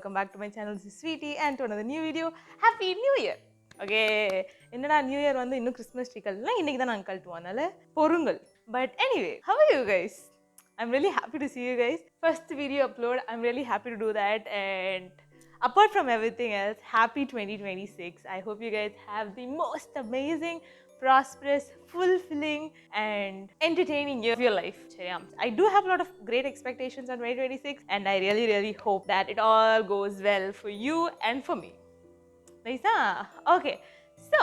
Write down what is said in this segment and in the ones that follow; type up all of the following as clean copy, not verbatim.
welcome back to my channel. This is Sweetie and to another new video. Happy New Year! Okay, என்னடா new year வந்து இன்னும் Christmas tree கழட்டல, இன்னைக்கு தான் நாங்கள் கழட்டுவோம், அதனால பொறுங்கள். But anyway, how are you guys? I'm really happy to see you guys. First video upload, I'm really happy to do that. And apart from everything else, happy 2026. I hope you guys have the most amazing, prosperous, fulfilling and entertaining year of your life. I do have a lot of great expectations on 2026 and I really hope that it all goes well for you and for me. Nice, huh? Okay, so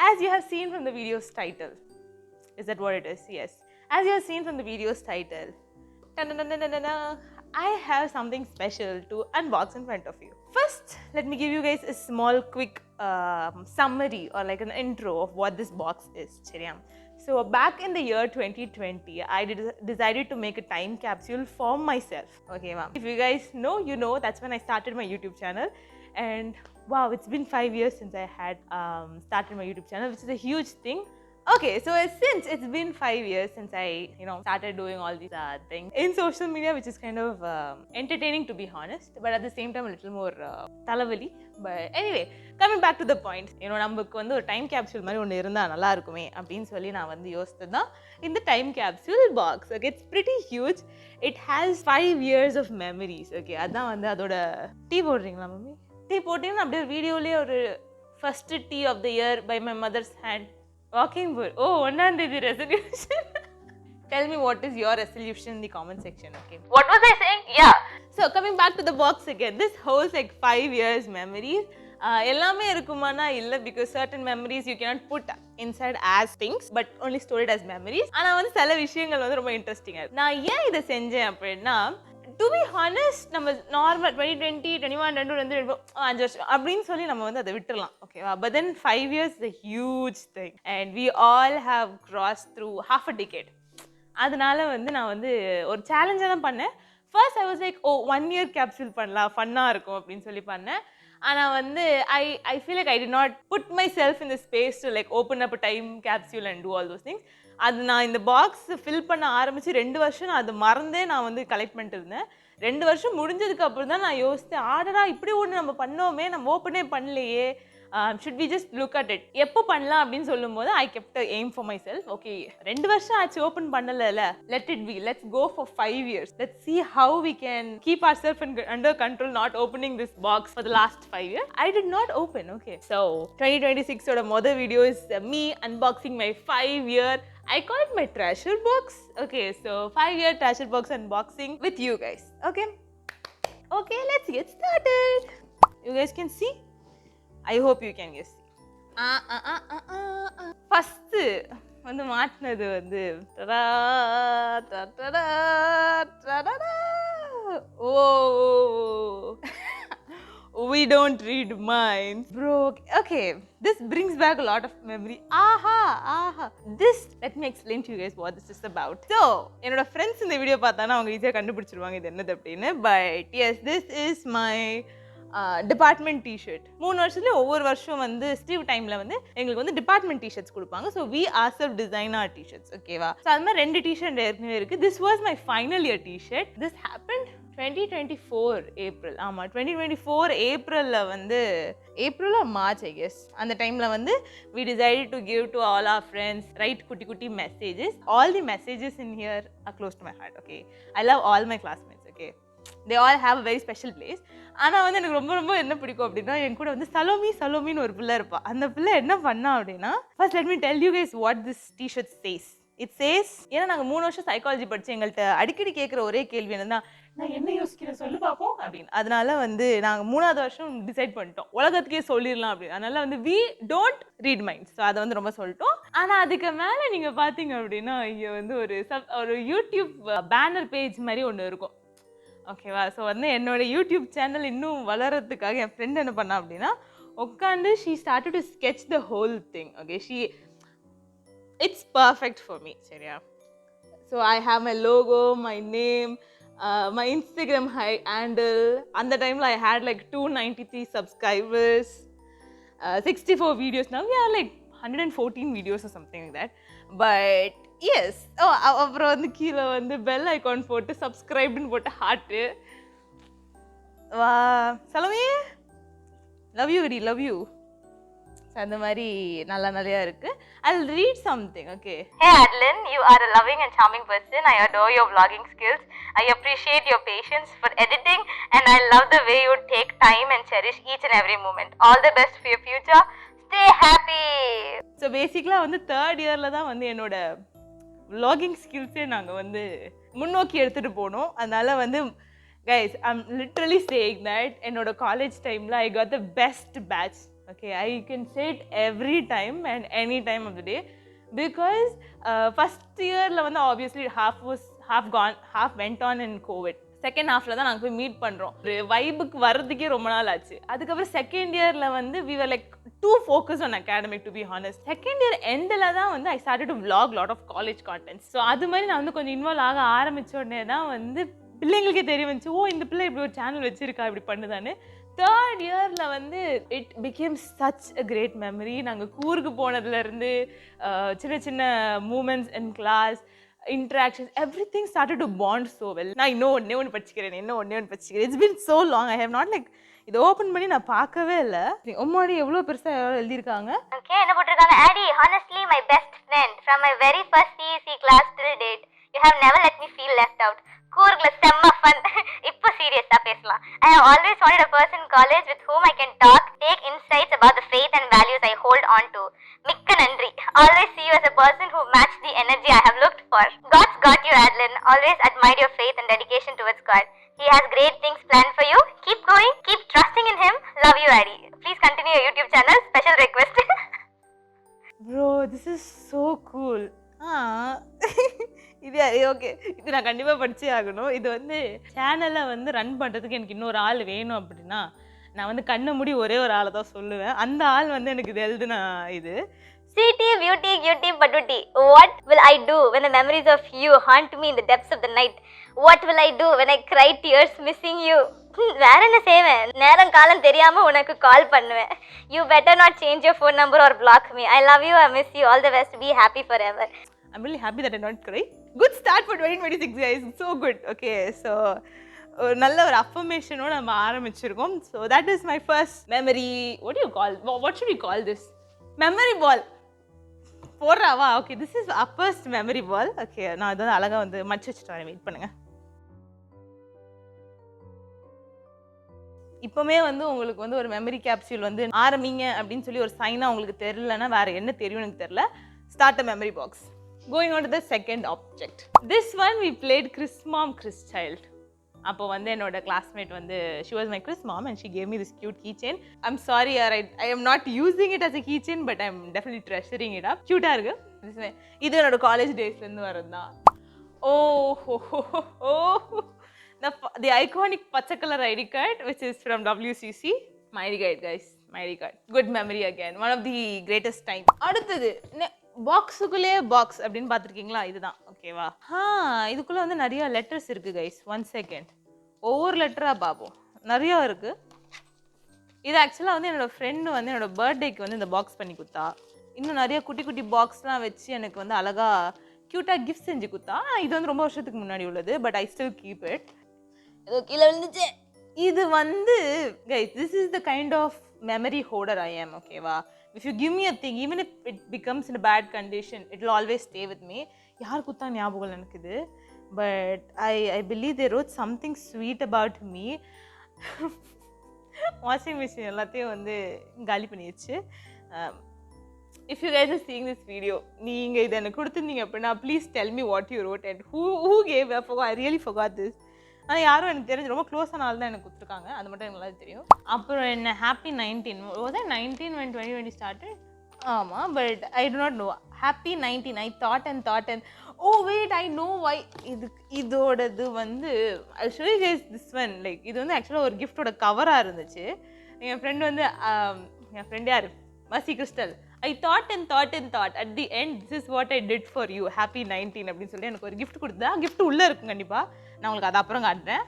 as you have seen from the video's title, is that what it is? Yes. As you have seen from the video's title, I have something special to unbox in front of you. First, let me give you guys a small quick summary or like an intro of what this box is. So back in the year 2020, I decided to make a time capsule for myself. Okay, ma'am. If you guys know, you know that's when I started my YouTube channel. And wow, it's been 5 years since I had started my YouTube channel, which is a huge thing. Okay, so since it's been 5 years since I, started doing all these things in social media, which is kind of entertaining to be honest, but at the same time a little more talavali. But anyway, coming back to the point, நமக்கு வந்து ஒரு time capsule மாதிரி ஒன்று இருந்தால் நல்லா இருக்குமே அப்படின்னு சொல்லி நான் வந்து யோசித்தது தான் இந்த time capsule box. Okay, it's pretty huge. It has 5 years of memories. Okay, அதான் வந்து அதோட டீ போடுறீங்களா மம்மி? டீ போட்டிங்கன்னா அப்படியே வீடியோலேயே ஒரு first tea of the year by my mother's hand walking board. Oh, 1st day resolution. Tell me what is your resolution in the comment section. Okay, what was I saying? Yeah, so coming back to the box again, this holds like 5 years memories. எல்லாமே இருக்குமானா இல்ல, because certain memories you cannot put inside as things but only store it as memories. ஆனா வந்து சில விஷயங்கள் வந்து ரொம்ப இன்ட்ரெஸ்டிங்கா இருக்கு. நான் ஏன் இதை செஞ்சேன் அப்படின்னா, டு பி ஹானஸ்ட், நம்ம நார்மல் 2020 21 22 5 வருஷம் அப்படின்னு சொல்லி நம்ம வந்து அதை விட்டுடலாம், ஓகேவா? But then 5 years is a huge thing and we all have crossed through half a decade. அதனால வந்து நான் வந்து ஒரு சேலஞ்சாக தான் பண்ணேன். First I was like, 1 year capsule பண்ணலாம், ஃபன்னாக இருக்கும் அப்படின்னு சொல்லி பண்ணேன். ஆனால் வந்து I feel like I did not put myself in the space to like open up time capsule and do all those things. அது நான் இந்த பாக்ஸ் ஃபில் பண்ண ஆரம்பித்து 2 வருஷம் நான் அது மறந்தே நான் வந்து கலெக்ட் பண்ணிட்டு இருந்தேன். 2 வருஷம் முடிஞ்சதுக்கு அப்புறம் தான் நான் யோசித்தேன், ஆடடா இப்படி ஒன்று நம்ம பண்ணோமே, நம்ம ஓப்பனே பண்ணலையே, should we just look at it, எப்போ பண்ணலாம் அப்படின்னு சொல்லும் போது I kept a aim for myself. Okay, 2 வருஷம் ஆச்சு ஓப்பன் பண்ணல, let it be, let's go for 5 years, let's see how we can keep ourselves under control, not opening this box for the last 5 years. I did not open. Okay, so 2026 oda mother video is me unboxing my 5-year, I call it my treasure box. Okay, so 5-year treasure box unboxing with you guys. Okay, let's get started. You guys can see, I hope you can guess. First வந்து மாட்டினது வந்து we don't read minds, bro. Okay, this brings back a lot of memory. This, let me explain to you guys what this is about. So என்னோட friends இந்த video பார்த்தானா அவங்க ஈஸியாக கண்டுபிடிச்சிருவாங்க இது என்னது அப்படின்னு. But yes, this is my department T-shirt. 3 வருஷத்துல ஒவ்வொரு வருஷம் வந்து ஸ்டீவ் டைம்ல வந்து எங்களுக்கு வந்து டிபார்ட்மெண்ட் டிஷர்ட்ஸ் கொடுப்பாங்க. So we ourself design our T shirts, ஓகேவா? ஸோ அது மாதிரி 2 டிஷர்ட் ஏற்கனவே இருக்கு. This was my final year T shirt. This happen 2024 April. ஆமாம், 2024 ஏப்ரலில் வந்து, April or March I guess, அந்த டைமில் வந்து we decided to give to all our friends, write குட்டி messages. All the messages in here are close to my heart. Okay, I love all my classmates. Okay, they all have a very special place. ஆனால் வந்து எனக்கு ரொம்ப என்ன பிடிக்கும் அப்படின்னா, என் கூட வந்து சலோமின்னு ஒரு பிள்ளை இருப்பா. அந்த பிள்ளை என்ன பண்ணா அப்படின்னா, first let me tell you guys what this T-shirt says. It says, ஏன்னா நாங்கள் 3 வருஷம் சைக்காலஜி படிச்சு எங்கள்கிட்ட அடிக்கடி கேட்குற ஒரே கேள்வி என்னன்னா, நான் என்ன யோசிக்கிறேன் சொல்லு பார்ப்போம் அப்படின்னு. அதனால வந்து நாங்கள் 3வது வருஷம் டிசைட் பண்ணிட்டோம், உலகத்துக்கே சொல்லிடலாம் அப்படின்னு. அதனால வந்து we don't read minds. So அதை வந்து ரொம்ப சொல்லிட்டோம். ஆனால் அதுக்கு மேலே நீங்கள் பார்த்தீங்க அப்படின்னா, இங்கே வந்து ஒரு யூடியூப் பேனர் பேஜ் மாதிரி ஒன்று இருக்கும், ஓகேவா? ஸோ வந்து என்னோட யூடியூப் சேனல் இன்னும் வளர்கிறதுக்காக என் ஃப்ரெண்ட் என்ன பண்ணா அப்படின்னா, உட்காந்து she started to sketch the whole thing. Okay, it's perfect for me, சரியா? So I have my logo, my name, my Instagram handle. அந்த டைமில் I had like 293 subscribers, 64 videos. Now we are like 114 videos or something like that. But yes, அப்புறம் வந்து கீழே வந்து bell icon போட்டு சப்ஸ்கிரைப்னு போட்டு heart. Salome, love you, Giri, love you. அந்த மாதிரி நிறைய இருக்கு. I'll read something, okay? Hey Adeline, you are a loving and charming person. I adore your vlogging skills. I appreciate your patience for editing and I love the way you take time and cherish each and every moment. All the best for your future. Stay happy. So basically வந்து third yearல தான் வந்து என்னோட vlogging skills நாங்க வந்து முன்னோக்கி எடுத்துட்டு போனோம். அதனால வந்து guys, I'm literally saying that என்னோட college timeல I got the best batch. Okay, I can say it every time and any time of the day because first yearல வந்து obviously half went on in COVID. Second ஹாஃப்ல தான் நாங்கள் போய் meet பண்ணுறோம். ஒரு வைபுக்கு வர்றதுக்கே ரொம்ப நாள் ஆச்சு. அதுக்கப்புறம் செகண்ட் இயரில் வந்து we were like too focused on academic to be honest. Second year எண்டில் தான் வந்து I started to vlog lot of college contents. So அது மாதிரி நான் வந்து கொஞ்சம் இன்வால்வ் ஆக ஆரம்பிச்ச உடனே தான் வந்து பிள்ளைங்களுக்கே தெரிய வந்துச்சு, ஓ இந்த பிள்ளை இப்படி ஒரு சேனல் வச்சிருக்கா இப்படி பண்ணுதான்னு. தேர்ட் இயரில் வந்து it became such a great memory. நாங்கள் கூருக்கு போனதுலேருந்து சின்ன சின்ன moments in class, interactions, everything started to bond so well. நான் இன்னும் ஒன்று படிச்சுக்கிறேன். It's been so long. I have not like இது ஓப்பன் பண்ணி நான் பார்க்கவே இல்லை. உம்மாடி எவ்வளோ பெருசாக எழுதியிருக்காங்க. ஓகே, என்ன போட்டிருக்காங்க? Addy, honestly my best friend from my very first CEC class till date. You have never let me feel left out. கூர்ல செம்ம ஃபன். இப்போ சீரியஸா பேசலாம். I have always wanted a person in college with whom I can talk, take insights about the faith and values I hold on to. மிக்க நன்றி. Always see you as a person who matched the energy I have looked for. God's got you, Adeline. Always admired your faith and dedication towards God. He has great things planned for you. Keep going. Keep trusting in Him. Love you, Addy. Please continue your YouTube channel. Special request. Bro, this is so cool. இது okay, இது நான் கண்டிப்பாக படிச்சே ஆகணும். இது வந்து சேனலை வந்து ரன் பண்ணுறதுக்கு எனக்கு இன்னொரு ஆள் வேணும் அப்படின்னா நான் வந்து கண்ணை மூடி ஒரே ஒரு ஆளை தான் சொல்லுவேன். அந்த ஆள் வந்து எனக்கு இது எழுதுனா இது Sweetie, beauty, cutie, patuti. What will I do when the memories of you haunt me in the depths of the night? What will I do when I cry tears missing you? வேற என்ன செய்வேன்? நேரம் காலம் தெரியாம உனக்கு கால் பண்ணுவேன். You better not change your phone number or block me. I love you, I miss you. All the best. Be happy forever. I'm really happy that I don't cry. Good start for 2026 guys. So good. Okay, so நல்ல ஒரு அஃபர்மேஷனோட நம்ம ஆரம்பிச்சிருக்கோம். So that is my first memory. What do you call? What should we call this? Memory ball. போடுறாவா? Okay, this is our first memory ball. Okay, நான் இதை அழகாக வந்து மச்சு வச்சுட்டு வரேன். வெயிட் பண்ணுங்க. இப்போமே வந்து உங்களுக்கு வந்து ஒரு மெமரி கேப்சூல் வந்து ஆரம்பிங்க அப்படின்னு சொல்லி ஒரு சைனாக உங்களுக்கு தெரியலன்னா வேறு என்ன தெரியும் எனக்கு தெரியல. Start a memory box. Going on to the second object. This one we played Chris Mom, Chris Child. அப்போ வந்து என்னோட கிளாஸ்மேட் வந்து she was my Chris Mom and she gave me this cute keychain. I'm sorry I am not using it as a keychain but I'm definitely treasuring it up. Cute-ஆ இருக்கு. இது என்னோட college டேஸ்லேருந்து வரதுதான். The iconic பச்சை colour ID card which is from WCC. My ID card guys, my ID card. Good memory again. One of the greatest time. அடுத்தது பாக்ஸுக்குள்ளே box அப்படின்னு பார்த்துருக்கீங்களா? இதுதான் ஓகேவா? இதுக்குள்ளே வந்து நிறைய லெட்டர்ஸ் இருக்குது கைஸ். 1 செகண்ட், ஒவ்வொரு லெட்டராக பார்ப்போம். நிறையா இருக்குது. இது ஆக்சுவலாக வந்து என்னோடய ஃப்ரெண்டு வந்து என்னோடய பர்த்டேக்கு வந்து இந்த பாக்ஸ் பண்ணி கொடுத்தா. இன்னும் நிறைய குட்டி குட்டி பாக்ஸ்லாம் வச்சு எனக்கு வந்து அழகாக க்யூட்டாக கிஃப்ட் செஞ்சு கொடுத்தா. இது வந்து ரொம்ப வருஷத்துக்கு முன்னாடி உள்ளது but I still keep it. ஏதோ கீழே விழுந்துச்சு. இது வந்து guys this is the kind of memory holder I am. ஓகேவா? If you give me a thing, even if it becomes in a bad condition, it will always stay with me. யார் குத்தா ஞாபகம் எனக்கு இது, but I believe they wrote something sweet about me. Washing machine எல்லாத்தையும் வந்து காலி பண்ணிடுச்சு. If you guys are seeing this video, நீங்கள் இதை எனக்கு கொடுத்துருந்தீங்க அப்படின்னா please tell me what you wrote and who gave. I really forgot this. ஆனால் யாரும் எனக்கு தெரிஞ்சு ரொம்ப க்ளோஸான ஆள் தான் எனக்கு கொடுத்துருக்காங்க. அது மட்டும் எனக்கு நல்லா தெரியும். அப்புறம் என்ன happy 19 was it 19 when 2020 started? ஆமாம், but I do not know. Happy 19 I thought and oh wait I know why. இதோடது வந்து I'll show you guys this one. Like இது வந்து ஆக்சுவலாக ஒரு கிஃப்டோட கவராக இருந்துச்சு. என் ஃப்ரெண்டு வந்து என் ஃப்ரெண்ட் யார் மசி crystal. I thought at the end this is what I did for you, happy 19 அப்படின்னு சொல்லி எனக்கு ஒரு கிஃப்ட் கொடுத்தா. கிஃப்ட் உள்ளே இருக்கும் கண்டிப்பாக, நான் உங்களுக்கு அது அப்புறம் காட்டுறேன்.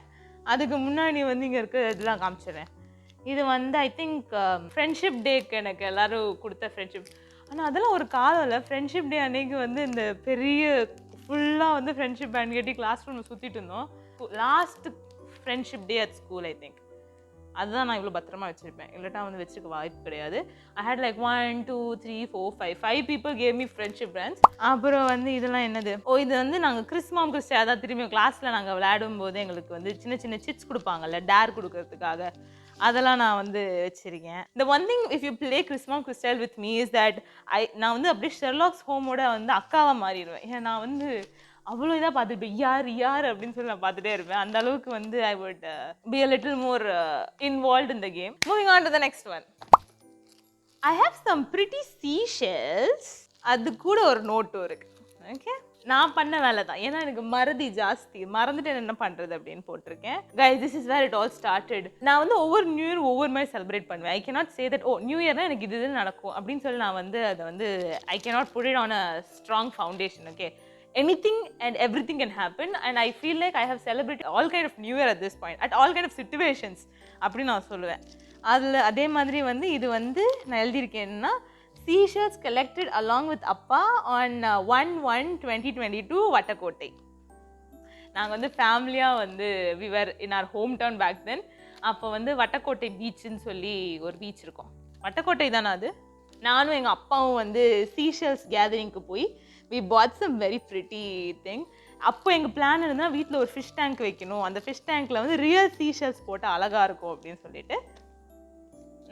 அதுக்கு முன்னாடி வந்து இங்கே இருக்க இதெல்லாம் காமிச்சிடுறேன். இது வந்து ஐ திங்க் ஃப்ரெண்ட்ஷிப் டேக்கு எனக்கு எல்லோரும் கொடுத்த ஃப்ரெண்ட்ஷிப். ஆனால் அதெல்லாம் ஒரு காலம் இல்லை. ஃப்ரெண்ட்ஷிப் டே அன்னைக்கு வந்து இந்த பெரிய ஃபுல்லாக வந்து ஃப்ரெண்ட்ஷிப் பேண்ட் கட்டி கிளாஸ் ரூமில் சுற்றிட்டு இருந்தோம். Last friendship day at school I think. அதுதான் நான் இவ்வளோ பத்திரமா வச்சுருப்பேன். இல்லாட்டா வந்து வச்சுக்க வாய்ப்பு கிடையாது. I had like 1 2 3 4 5 people gave me friendship bands. அப்புறம் வந்து இதெல்லாம் என்னது, இது வந்து நாங்கள் கிறிஸ்மாம் கிறிஸ்டி அதான் திரும்பி கிளாஸில் நாங்கள் விளையாடும் போது எங்களுக்கு வந்து சின்ன சின்ன சிட்ஸ் கொடுப்பாங்கல்ல டேர் கொடுக்கறதுக்காக, அதெல்லாம் நான் வந்து வச்சிருக்கேன். இந்த one thing if you play Chris mom crystal with me is that நான் வந்து அப்படியே ஷெர்லாக்ஸ் ஹோமோட வந்து அக்காவாக மாறிடுவேன். ஏன் நான் வந்து அவ்வளோ இதாக பார்த்துருப்பேன், யார் அப்படின்னு சொல்லி நான் பார்த்துட்டே இருப்பேன். அந்த அளவுக்கு வந்து I would be a little more involved in the game. Moving on to the next one. I have some pretty seashells. அது கூட ஒரு நோட்டும் இருக்கு. ஓகே, நான் பண்ண வேலை தான். ஏன்னா எனக்கு மறதி ஜாஸ்தி, மறந்துட்டு என்ன பண்ணுறது அப்படின்னு போட்டிருக்கேன். Guys, this is where it all started. நான் வந்து ஒவ்வொரு நியூ இயர் ஒவ்வொரு மாதிரி செலிப்ரேட் பண்ணுவேன். I cannot say that new இயர்னா எனக்கு இது நடக்கும் அப்படின்னு சொல்லி நான் வந்து அதை வந்து I cannot put it on a strong foundation. Okay, anything and everything can happen, and I feel like I have celebrated all kind of new year at this point, at all kind of situations அப்படி நான் சொல்லுவேன். அதில் அதே மாதிரி வந்து இது வந்து நான் எழுதியிருக்கேன்னா seashells collected along with அப்பா on 1/1/2022 வட்டக்கோட்டை. நாங்கள் வந்து ஃபேமிலியாக வந்து we were in our hometown back then. அப்போ வந்து வட்டக்கோட்டை பீச்சுன்னு சொல்லி ஒரு பீச் இருக்கும். வட்டக்கோட்டை தானே அது. நானும் எங்கள் அப்பாவும் வந்து சீஷல்ஸ் கேதரிங்க்கு போய் we bought some very pretty thing. அப்போ எங்கள் பிளான் இருந்தால் வீட்டில் ஒரு ஃபிஷ் டேங்க் வைக்கணும், அந்த ஃபிஷ் டேங்க்கில் வந்து ரியல் சீஷல்ஸ் போட்டால் அழகாக இருக்கும் அப்படின்னு சொல்லிட்டு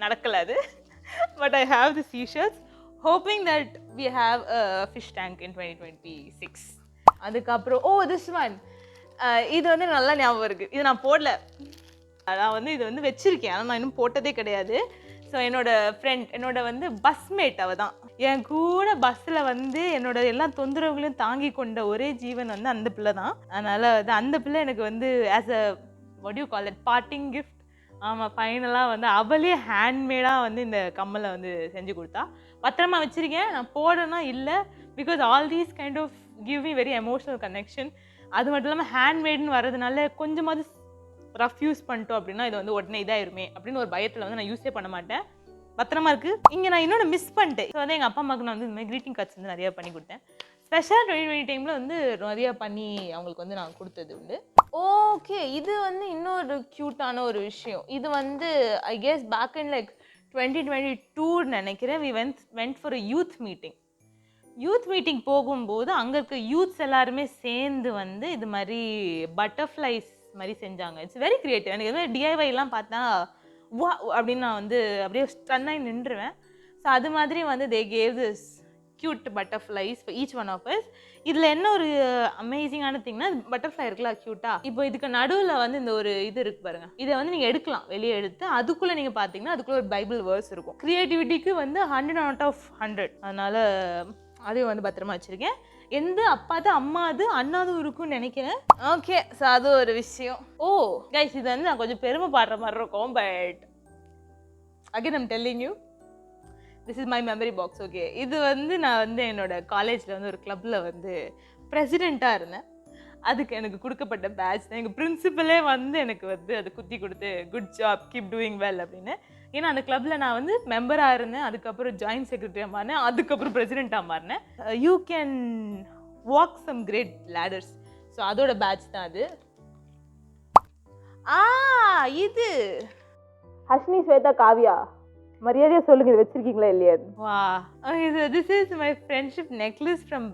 நடக்கலை அது. But I have the seashells hoping that we have a fish tank in 2026. அதுக்கப்புறம் திஸ் ஒன், இது வந்து நல்லா ஞாபகம் இருக்குது. இது நான் போடல, நான் வந்து இது வந்து வச்சுருக்கேன், ஆனால் நான் இன்னும் போட்டதே கிடையாது. ஸோ என்னோட ஃப்ரெண்ட், என்னோட வந்து பஸ்மேட், அவள் தான் என் கூட பஸ்ஸில் வந்து என்னோட எல்லா தொந்தரவுகளையும் தாங்கி கொண்ட ஒரே ஜீவன் வந்து அந்த பிள்ளை தான். அதனால் வந்து அந்த பிள்ளை எனக்கு வந்து as a what you call it partying gift. ஆமாம், ஃபைனலாக வந்து அவளே ஹேண்ட்மேடாக வந்து இந்த கம்மலை வந்து செஞ்சு கொடுத்தா. பத்திரமா வச்சுருக்கேன், நான் போடனா இல்லை. Because all these kind of give me very emotional connection. அது மட்டும் இல்லாமல் ஹேண்ட்மேடுன்னு வர்றதுனால கொஞ்சமாவது ரஃப் யூஸ் பண்ணிட்டோம் அப்படின்னா இது வந்து உடனே இதாயிருமே அப்படின்னு ஒரு பயத்தில் வந்து நான் யூஸே பண்ண மாட்டேன். பத்திரமா இருக்குது. இங்கே நான் இன்னொன்று மிஸ் பண்ணிட்டேன். ஸோ வந்து எங்கள் அப்பா அம்மாவுக்கு நான் வந்து இந்த மாதிரி க்ரீட்டிங் கார்ட்ஸ் வந்து நிறையா பண்ணி கொடுத்தேன். ஸ்பெஷல் 2020 டைமில் வந்து நிறையா பண்ணி அவங்களுக்கு வந்து நான் கொடுத்தது உண்டு. ஓகே, இது வந்து இன்னொரு க்யூட்டான ஒரு விஷயம். இது வந்து I guess back in like 2022 நினைக்கிறேன். We went for a youth meeting. Youth meeting போகும்போது அங்கே இருக்க யூத்ஸ் எல்லாருமே சேர்ந்து வந்து இது மாதிரி பட்டர்ஃப்ளைஸ் மாதிரி செஞ்சாங்க. It's very creative. எனக்கு எதுவும் டிஐவைலாம் பார்த்தா வா அப்படின்னு நான் வந்து அப்படியே ஸ்டன்னாகி நின்றுவேன். ஸோ அது மாதிரி வந்து they gave this cute butterflies for each one of us. இதில் என்ன ஒரு அமேசிங்கான திங்னா, பட்டர்ஃப்ளை இருக்குல்ல க்யூட்டாக, இப்போ இதுக்கு நடுவில் வந்து இந்த ஒரு இது இருக்குது பாருங்கள், இதை வந்து நீங்கள் எடுக்கலாம், வெளியே எடுத்து அதுக்குள்ளே நீங்கள் பார்த்தீங்கன்னா அதுக்குள்ளே ஒரு பைபிள் வேர்ஸ் இருக்கும். க்ரியேட்டிவிட்டிக்கு வந்து 100 out of 100. அதனால் அதையும் வந்து பத்திரமா வச்சுருக்கேன். எந்த அப்பாது அம்மாது அண்ணாதும் இருக்கும்னு நினைக்கிறேன். ஓகே, ஸோ அது ஒரு விஷயம். கைஸ், இது வந்து நான் கொஞ்சம் பெருமை பாடுற மாதிரி இருக்கும். But again I'm telling you, this is my memory box. Okay, இது வந்து நான் வந்து என்னோட காலேஜில் வந்து ஒரு கிளப்பில் வந்து ப்ரெசிடெண்ட்டாக இருந்தேன். அதுக்கு எனக்கு கொடுக்கப்பட்ட பேட்ச் தான். எங்கள் பிரின்சிபலே வந்து எனக்கு வந்து அது குத்தி கொடுத்து good job, keep doing well அப்படின்னு. ஏன்னா அந்த கிளப்பில் நான் வந்து மெம்பராக இருந்தேன், அதுக்கப்புறம் ஜாயின்ட் செக்ரட்டரியாக மாறினேன், அதுக்கப்புறம் ப்ரெசிடெண்ட்டாக மாறினேன். You can walk some great ladders. So அதோட பேட்ச் தான் அது. இது ஹர்ஷினி, ஸ்வேதா, காவ்யா, மரியாதையாக சொல்லுங்க, இது வச்சிருக்கீங்களா இல்லையா? வா, இது this is my friendship necklace from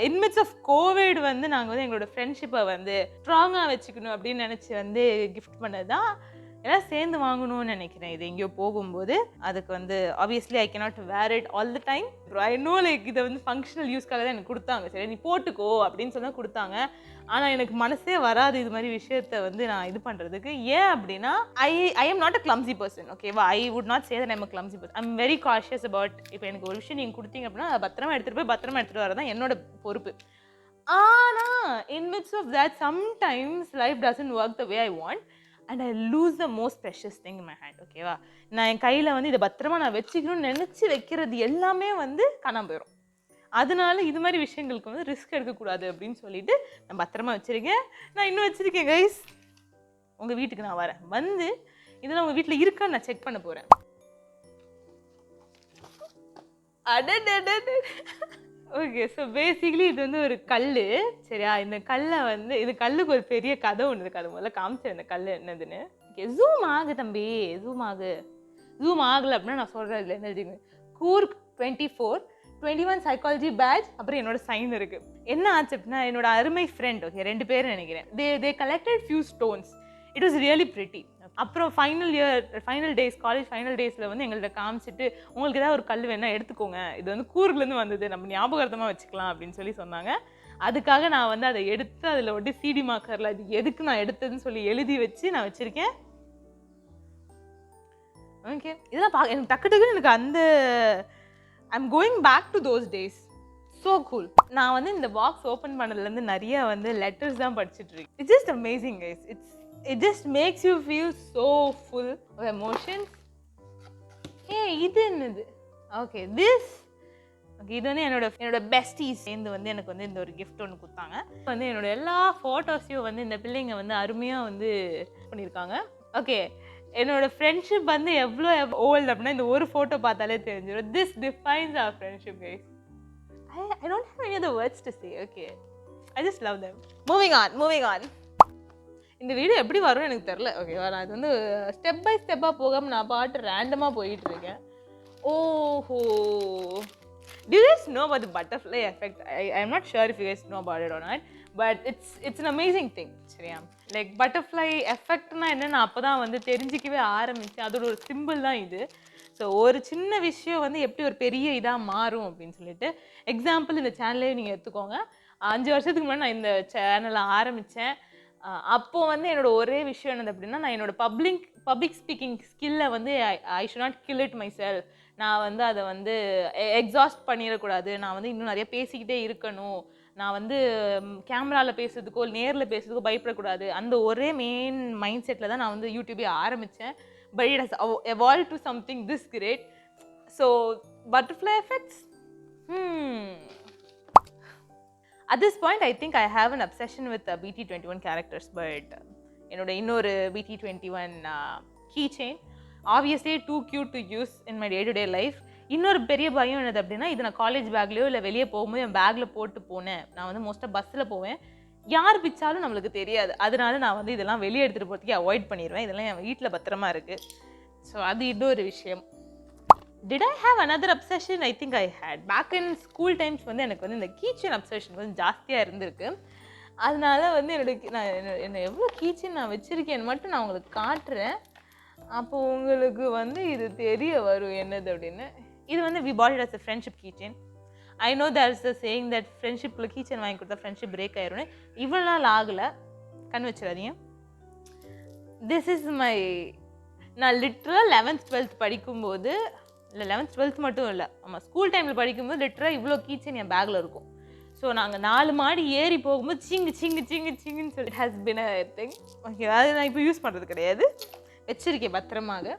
in midst of COVID. வந்து நாங்கள் வந்து எங்களோட ஃப்ரெண்ட்ஷிப்பை வந்து ஸ்ட்ராங்காக வச்சுக்கணும் அப்படின்னு நினச்சி வந்து கிஃப்ட் பண்ணது தான். எல்லாம் சேர்ந்து வாங்கணும்னு நினைக்கிறேன். இது எங்கேயோ போகும்போது அதுக்கு வந்து obviously I cannot wear it all the time. I know like இதை வந்து ஃபங்க்ஷனல் யூஸ்க்காக தான் எனக்கு கொடுத்தாங்க. சரி, நீ போட்டுக்கோ அப்படின்னு சொல்லி கொடுத்தாங்க. ஆனால் எனக்கு மனசே வராது இது மாதிரி விஷயத்த வந்து நான் இது பண்ணுறதுக்கு. ஏன் அப்படின்னா I am not a clumsy person. ஓகேவா, I would not say that I am a clumsy person. I am very cautious about. இப்போ எனக்கு ஒரு விஷயம் நீங்கள் கொடுத்தீங்க அப்படின்னா அதை பத்திரமா எடுத்துகிட்டு போய் பத்திரமா எடுத்துகிட்டு வரதான் என்னோட பொறுப்பு. ஆனால் in midst of that sometimes life doesn't work the way I want and I lose the most precious thing in my hand. ஓகேவா, நான் என் கையில் வந்து இதை பத்திரமா நான் வச்சுக்கணும்னு நினச்சி வைக்கிறது எல்லாமே வந்து காணாமல் போயிடும். அதனால இது மாதிரி விஷயங்களுக்கு வந்து ரிஸ்க் எடுக்கக்கூடாது அப்படின்னு சொல்லிட்டு நான் பத்திரமா வச்சுருக்கேன். நான் இன்னும் வச்சுருக்கேன் கைஸ். உங்கள் வீட்டுக்கு நான் வரேன், வந்து இதெல்லாம் உங்கள் வீட்டில் இருக்கான்னு நான் செக் பண்ண போகிறேன். ஓகே, ஸோ பேசிக்லி இது வந்து ஒரு கல். சரியா, இந்த கல்லை வந்து இது கல்லுக்கு ஒரு பெரிய கதை ஒன்று இருக்குது. அது முதல்ல காமிச்சேன் இந்த கல் என்னதுன்னு. ஓகே ஜூம் ஆகு தம்பி, ஜூம் ஆகு. ஜூம் ஆகலை அப்படின்னா நான் சொல்கிறேன் இதில் என்ன எழுதிங்க. கூர்க் 24 21 சைக்காலஜி பேட்ச், அப்புறம் என்னோட சைன் இருக்குது. என்ன ஆச்சு அப்படின்னா என்னோட அருமை ஃப்ரெண்ட், ஓகே 2 பேர் நினைக்கிறேன், தே collected few stones. It was really pretty. அப்புறம் ஃபைனல் டேஸ், காலேஜ் ஃபைனல் டேஸில் வந்து எங்கள்கிட்ட காமிச்சிட்டு உங்களுக்கு ஏதாவது ஒரு கல் வேணால் எடுத்துக்கோங்க, இது வந்து கூர்லேருந்து வந்தது, நம்ம ஞாபகார்த்தமாக வச்சுக்கலாம் அப்படின்னு சொல்லி சொன்னாங்க. அதுக்காக நான் வந்து அதை எடுத்து அதில் ஒட்டி சிடி மார்க்கரில் அது எதுக்கு நான் எடுத்ததுன்னு சொல்லி எழுதி வச்சு நான் வச்சுருக்கேன். ஓகே இதெல்லாம் எனக்கு டக்குன்னு எனக்கு அந்த I'm going back to those days. So cool. நான் வந்து இந்த பாக்ஸ் ஓப்பன் பண்ணதுலேருந்து நிறைய வந்து லெட்டர்ஸ் தான் படிச்சுட்டு இருக்கேன். It's just amazing guys. It just makes you feel so full of emotions. Hey, இது என்னது? Okay, this. Okay, இது வந்து என்னோட பெஸ்டீஸ் சேர்ந்து வந்து எனக்கு வந்து இந்த ஒரு கிஃப்ட் ஒன்று கொடுத்தாங்க. வந்து என்னோட எல்லா ஃபோட்டோஸையும் வந்து இந்த பிள்ளைங்க வந்து அருமையாக வந்து பண்ணியிருக்காங்க. ஓகே, என்னோட ஃப்ரெண்ட்ஷிப் வந்து எவ்வளோ ஓல்டு அப்படின்னா இந்த ஒரு ஃபோட்டோ பார்த்தாலே தெரிஞ்சிடும். This defines our friendship, guys. I don't have any other words to say. Okay, I just love them. Moving on. இந்த வீடியோ எப்படி வரும்னு எனக்கு தெரில. ஓகேவா, நான் இது வந்து ஸ்டெப் பை ஸ்டெப்பாக போகாமல் நான் பாட்டு ரேண்டமாக போயிட்டுருக்கேன். ஓஹோ, do you guys know about the butterfly effect? I'm not sure if you guys know about it or not, but it's an amazing thing. சரியா, லைக் பட்டர்ஃப்ளை எஃபெக்ட்னா என்னென்னு அப்போ தான் வந்து தெரிஞ்சிக்கவே ஆரம்பித்தேன். அதோட ஒரு சிம்பிள் தான் இது. ஸோ ஒரு சின்ன விஷயம் வந்து எப்படி ஒரு பெரிய இதாக மாறும் அப்படின்னு சொல்லிட்டு எக்ஸாம்பிள் இந்த சேனலே நீங்கள் எடுத்துக்கோங்க. 5 வருஷத்துக்கு முன்னாடி நான் இந்த சேனலை ஆரம்பித்தேன். அப்போது வந்து என்னோட ஒரே விஷயம் என்னது அப்படின்னா நான் என்னோட பப்ளிக் ஸ்பீக்கிங் ஸ்கில்லை வந்து I should not kill it myself. நான் வந்து அதை வந்து எக்ஸாஸ்ட் பண்ணிடக்கூடாது. நான் வந்து இன்னும் நிறைய பேசிக்கிட்டே இருக்கணும். நான் வந்து கேமராவில் பேசுறதுக்கோ நேரில் பேசுறதுக்கோ பயப்படக்கூடாது. அந்த ஒரே மெயின் மைண்ட் செட்டில் தான் நான் வந்து யூடியூபே ஆரம்பித்தேன். But it has evolve to something this great. So butterfly effects, at this point I think I have an obsession with BT21 characters, but என்னோட இன்னொரு BT21 keychain, obviously too cute to use in my day to day life. இன்னொரு பெரிய பயம் என்னது அப்படின்னா இது நான் college பேக்லையோ இல்லை வெளியே போகும்போது என் பேக்கில் போட்டு போனேன். நான் வந்து மோஸ்ட்டாக பஸ்ஸில் போவேன், யார் பிச்சாலும் நம்மளுக்கு தெரியாது. அதனால நான் வந்து இதெல்லாம் வெளியே எடுத்துகிட்டு போகிறதுக்கு அவாய்ட் பண்ணிடுவேன். இதெல்லாம் என் வீட்டில் பத்திரமா இருக்குது. ஸோ அது இன்னொரு விஷயம். Did I have another obsession? I think I had. Back in school times வந்து எனக்கு வந்து இந்த கீச்சன் அப்சஷன் வந்து ஜாஸ்தியாக இருந்திருக்கு. அதனால வந்து என்ன எவ்வளோ கீச்சன் நான் வச்சுருக்கேன்னு மட்டும் நான் உங்களுக்கு காட்டுறேன். அப்போ உங்களுக்கு வந்து இது தெரிய வரும் என்னது அப்படின்னு. இது வந்து we bought it as a friendship keychain. I know there is a saying that friendshipல keychain வாங்கி கொடுத்தா friendship break ஆயிரும்னு. இவ்வளோ நாள் ஆகலை, கண் வச்சிடாதீங்க. This is my, நான் லிட்ரல் 11th 12th படிக்கும்போது, இல்லை 11th 12th மட்டும் இல்லை, ஆமாம் ஸ்கூல் டைமில் படிக்கும்போது லிட்டராக இவ்வளோ கீச்சன் என் பேக்கில் இருக்கும். ஸோ நாங்கள் 4 மாடி ஏறி போகும்போது சிங்குன்னு சொல்லி it has been a thing. Okay, அது நான் இப்போ யூஸ் பண்ணுறது கிடையாது, வச்சிருக்கேன் பத்திரமாக.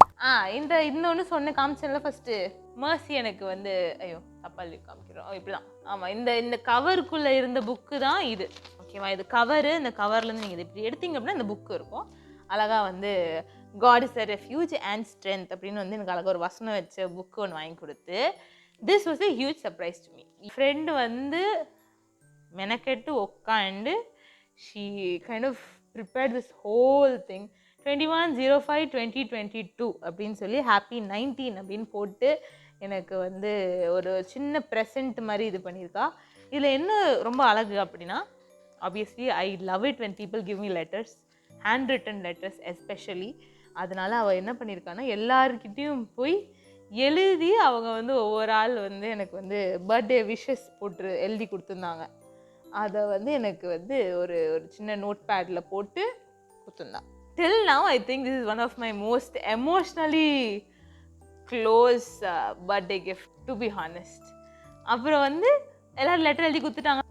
இன்னொன்று சொன்ன காமிச்சேன்ல ஃபஸ்ட்டு, மர்சி எனக்கு வந்து ஐயோ தப்பால் காமிக்கிறோம் இப்படி தான். ஆமாம், இந்த கவருக்குள்ளே இருந்த புக்கு தான் இது. ஓகேவா, இது கவரு. இந்த கவர்லேருந்து நீங்கள் இது இப்படி எடுத்தீங்க அப்படின்னா இந்த புக்கு இருக்கும். அழகாக வந்து God is a refuge and strength அப்படின்னு வந்து எனக்கு அழகாக ஒரு வசனம் வச்ச புக்கு ஒன்று வாங்கி கொடுத்து, this was a huge surprise to me. Friend வந்து மெனக்கெட்டு உட்காந்து she kind of prepared this whole thing. 21/05/2022 அப்படின்னு சொல்லி ஹாப்பி 19 அப்படின்னு போட்டு எனக்கு வந்து ஒரு சின்ன ப்ரெசென்ட் மாதிரி இது பண்ணியிருக்கா. இதில் என்ன ரொம்ப அழகு அப்படின்னா, obviously I love it when people give me letters, hand written letters especially. அதனால் அவள் என்ன பண்ணியிருக்கான்னா எல்லாருக்கிட்டேயும் போய் எழுதி அவங்க வந்து ஒவ்வொரு ஆள் வந்து எனக்கு வந்து பர்த்டே விஷஸ் போட்டு எழுதி கொடுத்துருந்தாங்க. அதை வந்து எனக்கு வந்து ஒரு சின்ன நோட் பேடில் போட்டு கொடுத்துருந்தான். Till now I think this is one of my most emotionally close birthday gift, to be honest. அப்புறம் வந்து எல்லோரும் லெட்டர் எழுதி கொடுத்துட்டாங்க.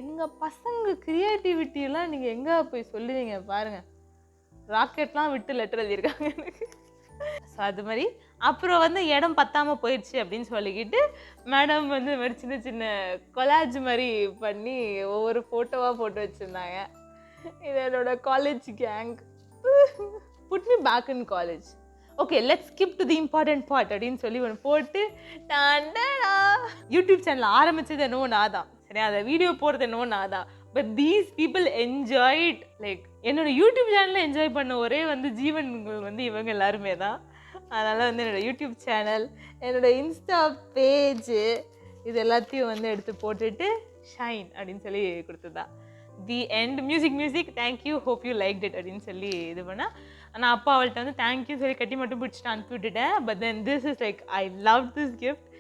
எங்கள் பசங்க க்ரியேட்டிவிட்டியெல்லாம் நீங்கள் எங்கே போய் சொல்லுவீங்க பாருங்கள். ராக்கெட்லாம் விட்டு லெட்டர் எழுதியிருக்காங்க எனக்கு. ஸோ அது மாதிரி அப்புறம் வந்து இடம் பத்தாமல் போயிடுச்சு அப்படின்னு சொல்லிக்கிட்டு மேடம் வந்து இது மாதிரி சின்ன சின்ன கொலாஜ் மாதிரி பண்ணி ஒவ்வொரு ஃபோட்டோவாக போட்டு வச்சுருந்தாங்க. இது என்னோட college gang. Put me back in college. Okay, let's skip to the important part அப்படின்னு சொல்லி ஒன்று போட்டு யூடியூப் சேனல் ஆரம்பித்தது என்னவோ நான் தான். சரி, அதை வீடியோ போடுறது என்னவோ நான் தான். But these people enjoyed like என்னோட யூடியூப் சேனலில் என்ஜாய் பண்ண ஒரே வந்து ஜீவன்கள் வந்து இவங்க எல்லாருமே தான். அதனால் வந்து என்னோடய யூடியூப் சேனல், என்னோடய இன்ஸ்டா பேஜு இது எல்லாத்தையும் வந்து எடுத்து போட்டுட்டு ஷைன் அப்படின்னு சொல்லி கொடுத்ததா the end. Music thank you, hope you like it அப்படின்னு சொல்லி இது பண்ணால் நான் அப்பா அவள்கிட்ட வந்து தேங்க்யூ சொல்லி கட்டி மட்டும் பிடிச்சிட்டு அனுப்பி விட்டுட்டேன். But then this is like I love this gift.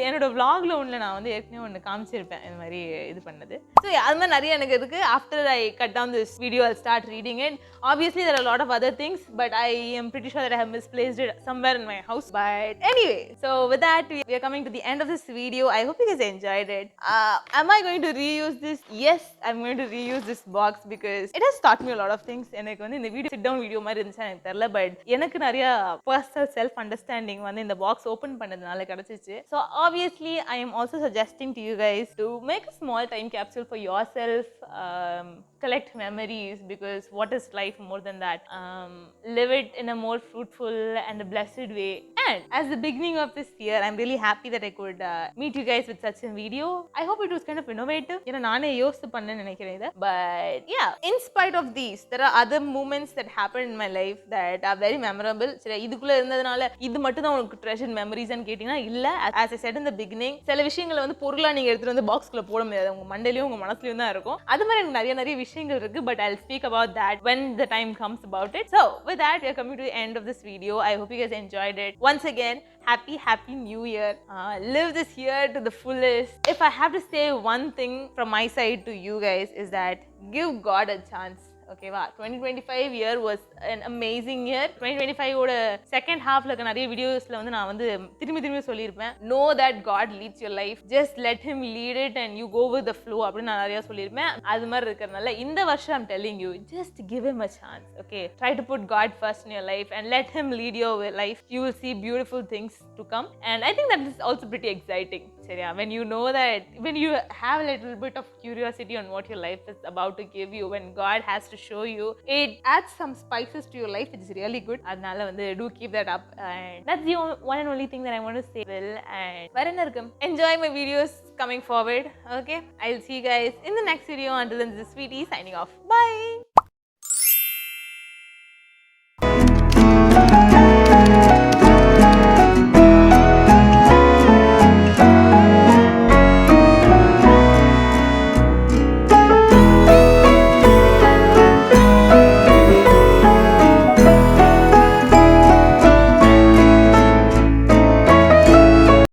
என்னோட vlogல ஒன்று நான் வந்து ஏற்கனவே ஒன்று காமிச்சிருப்பேன் இந்த மாதிரி இது பண்ணது. ஸோ அது மாதிரி நிறைய எனக்கு இருக்குது. After I cut down this video I start reading it. Obviously there are a lot of other things, but I am pretty sure that I have misplaced it somewhere in my house. But anyway, so with that we are coming to the end of this video. I hope you guys enjoyed it. Am I going to reuse this? Yes, I'm going to reuse this box because it has taught me a lot of things. எனக்கு வந்து இந்த video sit down video மாதிரி இருந்துச்சு எனக்கு தெரியல, but எனக்கு நிறைய personal self understanding வந்து இந்த பாக்ஸ் ஓப்பன் பண்ணதுனால கிடைச்சிச்சு. So obviously I am also suggesting to you guys to make a small time capsule for yourself, collect memories, because what is life more than that? Live it in a more fruitful and a blessed way. And as the beginning of this year, I'm really happy that I could meet you guys with such a video. I hope it was kind of innovative. ஏன்னா நானே யோசித்து பண்ணேன்னு நினைக்கிறேன் இதை. But yeah, in spite of these, there are other moments that happened in my life that are very memorable. சரி, இதுக்குள்ள இருந்ததுனால இது மட்டும் தான் உங்களுக்கு treasured memories ன்னு கேட்டிங்கன்னா இல்ல. As I said in the beginning, சில விஷயங்களை வந்து பொருளா நீங்க எடுத்துட்டு வந்து பாக்ஸ்குள்ள போட முடியாது. உங்க மண்டையிலயும் உங்க மனசுலயும் தான் இருக்கும். அது மாதிரி எனக்கு நிறைய விஷயங்கள் இருக்கு. But I'll speak about that when the time comes about it. So with that, we are coming to the end of this video. I hope you guys enjoyed it. Once again, happy new year. Live this year to the fullest. If I have to say one thing from my side to you guys is that give God a chance. Okay, wow, 2025 year was an amazing year. 2025 ஓட second ஹாஃப்ல இருக்க நிறைய வீடியோஸ்ல வந்து நான் வந்து திரும்பி சொல்லியிருப்பேன், know that God leads your life, just let him lead it and you go with the flow அப்படின்னு நான் நிறைய சொல்லியிருப்பேன். அது மாதிரி இருக்கிறதுனால இந்த வருஷம் I'm telling you, just give him a chance. Okay, try to put God first in your life and let him lead your life. You will see beautiful things to come, and I think that is also pretty exciting. சரியா, when you know that, when you have a little bit of curiosity on what your life is about to give you, when God has to show you, it adds some spices to your life, which is really good. அதனால வந்து do keep that up, and that's the one and only thing that I want to say. Well, and வேற என்ன இருக்கு, enjoy my videos coming forward. Okay, I'll see you guys in the next video. Until then, this is Sweetie signing off. Bye.